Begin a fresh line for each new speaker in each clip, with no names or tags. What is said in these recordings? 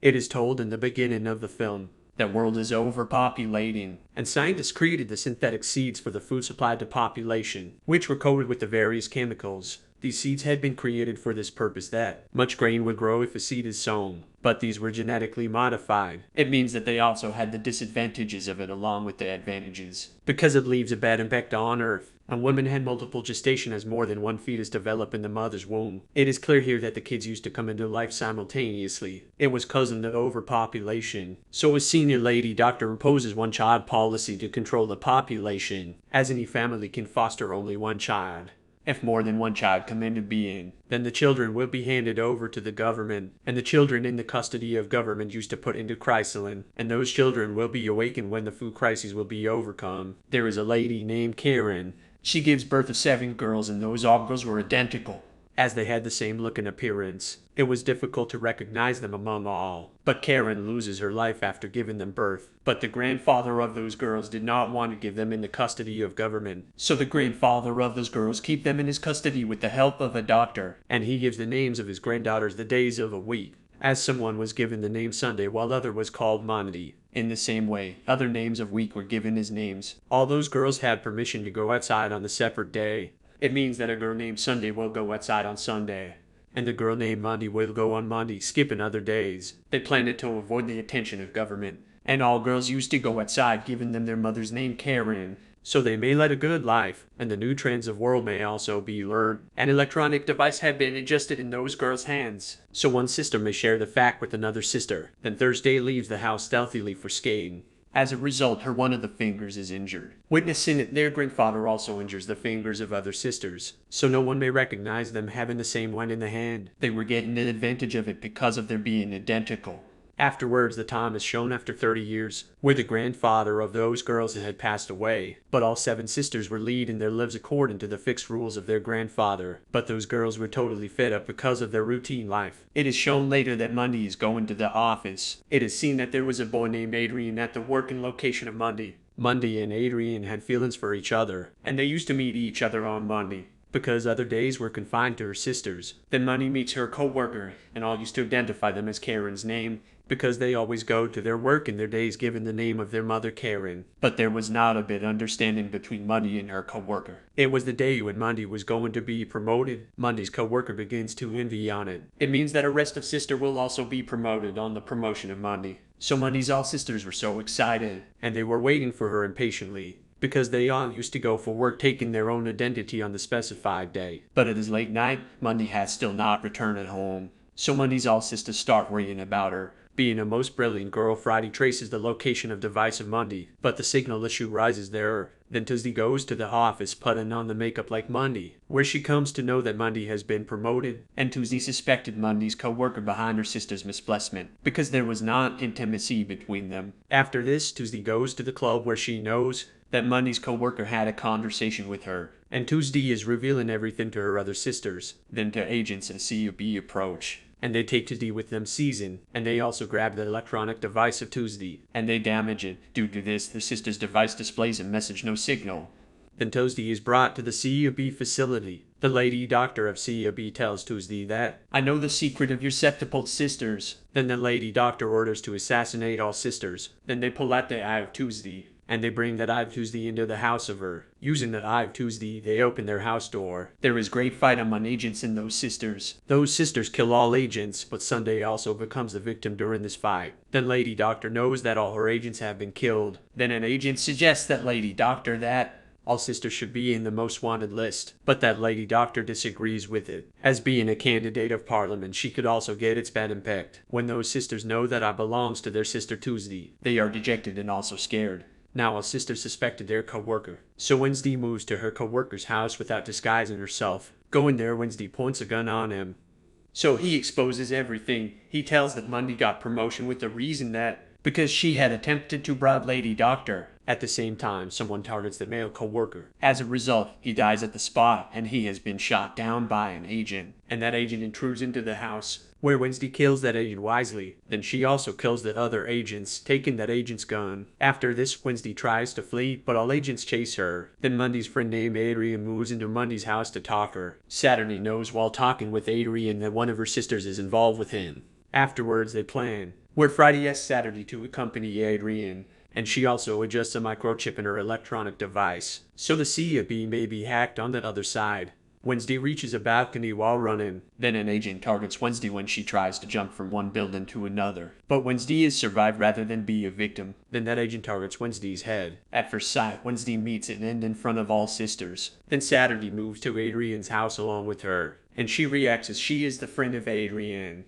It is told in the beginning of the film that world is overpopulating, and scientists created the synthetic seeds for the food supply to population, which were coated with the various chemicals. These seeds had been created for this purpose that much grain would grow if a seed is sown, but these were genetically modified. It means that they also had the disadvantages of it along with the advantages, because it leaves a bad impact on Earth. And women had multiple gestation as more than one fetus develop in the mother's womb. It is clear here that the kids used to come into life simultaneously. It was causing the overpopulation. So a senior lady doctor imposes one-child policy to control the population, as any family can foster only one child. If more than one child come into being, then the children will be handed over to the government, and the children in the custody of government used to put into chrysalis, and those children will be awakened when the food crisis will be overcome. There is a lady named Karen. She gives birth to 7 girls, and those all girls were identical, as they had the same look and appearance. It was difficult to recognize them among all. But Karen loses her life after giving them birth. But the grandfather of those girls did not want to give them in the custody of government. So the grandfather of those girls keep them in his custody with the help of a doctor. And he gives the names of his granddaughters the days of a week, as someone was given the name Sunday while other was called Monday. In the same way, other names of week were given as names. All those girls had permission to go outside on the separate day. It means that a girl named Sunday will go outside on Sunday, and the girl named Monday will go on Monday, skipping other days. They planned it to avoid the attention of government, and all girls used to go outside, giving them their mother's name Karen, so they may lead a good life, and the new trends of world may also be learned. An electronic device had been adjusted in those girls' hands, so one sister may share the fact with another sister. Then Thursday leaves the house stealthily for skating. As a result, her one of the fingers is injured. Witnessing it, their grandfather also injures the fingers of other sisters, so no one may recognize them having the same one in the hand. They were getting an advantage of it because of their being identical. Afterwards, the time is shown after 30 years, where the grandfather of those girls had passed away, but all 7 sisters were leading their lives according to the fixed rules of their grandfather. But those girls were totally fed up because of their routine life. It is shown later that Monday is going to the office. It is seen that there was a boy named Adrian at the working location of Monday. Monday and Adrian had feelings for each other, and they used to meet each other on Monday, because other days were confined to her sisters. Then Monday meets her co-worker, and all used to identify them as Karen's name, because they always go to their work in their days given the name of their mother Karen. But there was not a bit understanding between Monday and her co-worker. It was the day when Monday was going to be promoted. Monday's co-worker begins to envy on it. It means that her rest of sister will also be promoted on the promotion of Monday. So Monday's all sisters were so excited, and they were waiting for her impatiently, because they all used to go for work taking their own identity on the specified day. But it is late night, Monday has still not returned at home. So Monday's all sisters start worrying about her. Being a most brilliant girl, Friday traces the location of device of Monday, but the signal issue rises there. Then Tuesday goes to the office putting on the makeup like Monday, where she comes to know that Monday has been promoted, and Tuesday suspected Monday's co-worker behind her sister's misplacement, because there was not intimacy between them. After this, Tuesday goes to the club where she knows that Monday's co-worker had a conversation with her, and Tuesday is revealing everything to her other sisters. Then to agents and CUB approach, and they take Tuesday with them season, and they also grab the electronic device of Tuesday, and they damage it. Due to this, the sister's device displays a message no signal. Then Tuesday is brought to the CUB facility. The lady doctor of CUB tells Tuesday that, "I know the secret of your septupled sisters." Then the lady doctor orders to assassinate all sisters. Then they pull out the eye of Tuesday, and they bring that eye of Tuesday into the house of her. Using the eye of Tuesday, they open their house door. There is great fight among agents and those sisters. Those sisters kill all agents, but Sunday also becomes the victim during this fight. Then Lady Doctor knows that all her agents have been killed. Then an agent suggests that Lady Doctor that all sisters should be in the most wanted list, but that Lady Doctor disagrees with it. As being a candidate of Parliament, she could also get its bad impact. When those sisters know that I belongs to their sister Tuesday, they are dejected and also scared. Now a sister suspected their co-worker, so Wednesday moves to her co-worker's house without disguising herself. Going there, Wednesday points a gun on him. So he exposes everything. He tells that Monday got promotion with the reason that because she had attempted to bribe Lady Doctor. At the same time, someone targets the male co-worker. As a result, he dies at the spot, and he has been shot down by an agent. And that agent intrudes into the house, where Wednesday kills that agent wisely. Then she also kills the other agents, taking that agent's gun. After this, Wednesday tries to flee, but all agents chase her. Then Monday's friend named Adrian moves into Monday's house to talk her. Saturday knows while talking with Adrian that one of her sisters is involved with him. Afterwards, they plan. where Friday asks Saturday to accompany Adrian, and she also adjusts a microchip in her electronic device, so the CB may be hacked on the other side. Wednesday reaches a balcony while running. Then an agent targets Wednesday when she tries to jump from one building to another. But Wednesday is survived rather than be a victim. Then that agent targets Wednesday's head. At first sight, Wednesday meets an end in front of all sisters. Then Saturday moves to Adrian's house along with her, and she reacts as she is the friend of Adrian.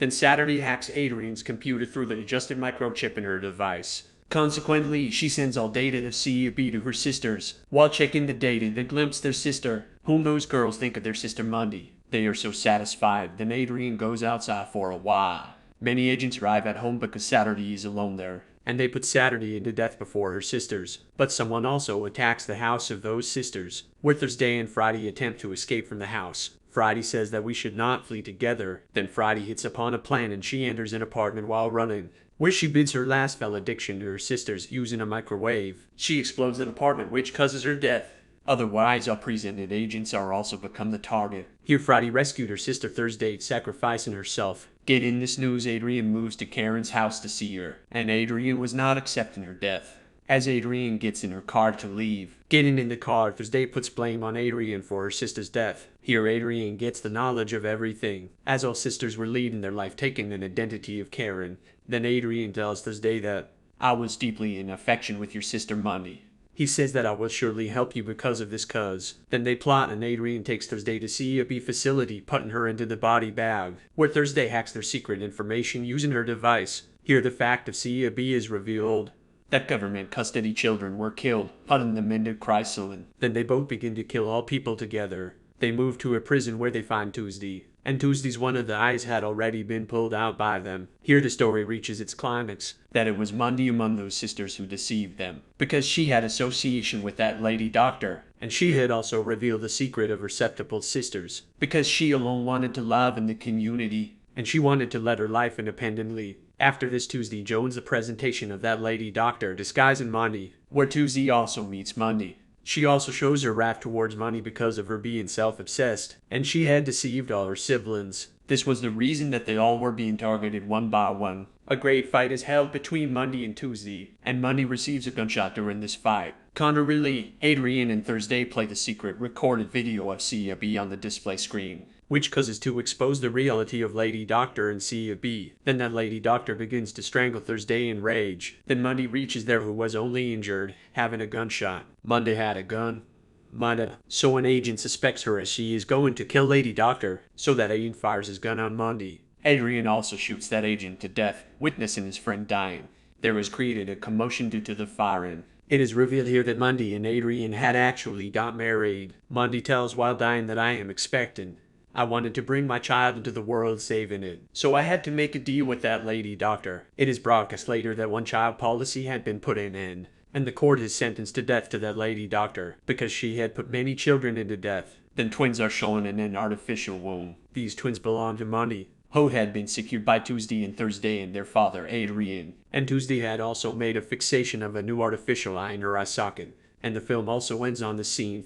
Then Saturday hacks Adrian's computer through the adjusted microchip in her device. Consequently, she sends all data of CB to her sisters. While checking the data, they glimpse their sister, whom those girls think of their sister Monday. They are so satisfied, then Adrian goes outside for a while. Many agents arrive at home because Saturday is alone there, and they put Saturday into death before her sisters. But someone also attacks the house of those sisters, where Thursday and Friday attempt to escape from the house. Friday says that we should not flee together. Then Friday hits upon a plan and she enters an apartment while running, where she bids her last valediction to her sisters using a microwave. She explodes an apartment, which causes her death. Otherwise, unpresented agents are also become the target. Here Friday rescued her sister Thursday, sacrificing herself. Getting this news, Adrian moves to Karen's house to see her, and Adrian was not accepting her death. As Adrian gets in her car to leave, getting in the car, Thursday puts blame on Adrian for her sister's death. Here Adrian gets the knowledge of everything, as all sisters were leading their life taking an identity of Karen. Then Adrian tells Thursday that, I was deeply in affection with your sister Monday. He says that I will surely help you because of this cause. Then they plot and Adrian takes Thursday to CB facility, putting her into the body bag, where Thursday hacks their secret information using her device. Here the fact of CB is revealed, that government custody children were killed, putting them into chrysalis. Then they both begin to kill all people together. They move to a prison where they find Tuesday, and Tuesday's one of the eyes had already been pulled out by them. Here the story reaches its climax, that it was Monday among those sisters who deceived them, because she had association with that lady doctor, and she had also revealed the secret of her septuple sisters, because she alone wanted to love in the community, and she wanted to lead her life independently. After this, Tuesday joins the presentation of that lady doctor disguising Monday, where Tuesday also meets Monday. She also shows her wrath towards Monday because of her being self-obsessed, and she had deceived all her siblings. This was the reason that they all were being targeted one by one. A great fight is held between Monday and Tuesday, and Monday receives a gunshot during this fight. Contrarily, Adrian and Thursday play the secret recorded video of CB on the display screen, which causes to expose the reality of Lady Doctor and CB. Then that Lady Doctor begins to strangle Thursday in rage. Then Monday reaches there, who was only injured, having a gunshot. Monday had a gun. So an agent suspects her as she is going to kill Lady Doctor, so that agent fires his gun on Monday. Adrian also shoots that agent to death, witnessing his friend dying. There was created a commotion due to the firing. It is revealed here that Monday and Adrian had actually got married. Monday tells while dying that I am expectant. I wanted to bring my child into the world, saving it. So I had to make a deal with that lady doctor. It is broadcast later that one-child policy had been put in end, and the court has sentenced to death to that lady doctor, because she had put many children into death. Then twins are shown in an artificial womb. These twins belong to Monday, who had been secured by Tuesday and Thursday and their father Adrian. And Tuesday had also made a fixation of a new artificial eye in her eye socket. And the film also ends on the scene.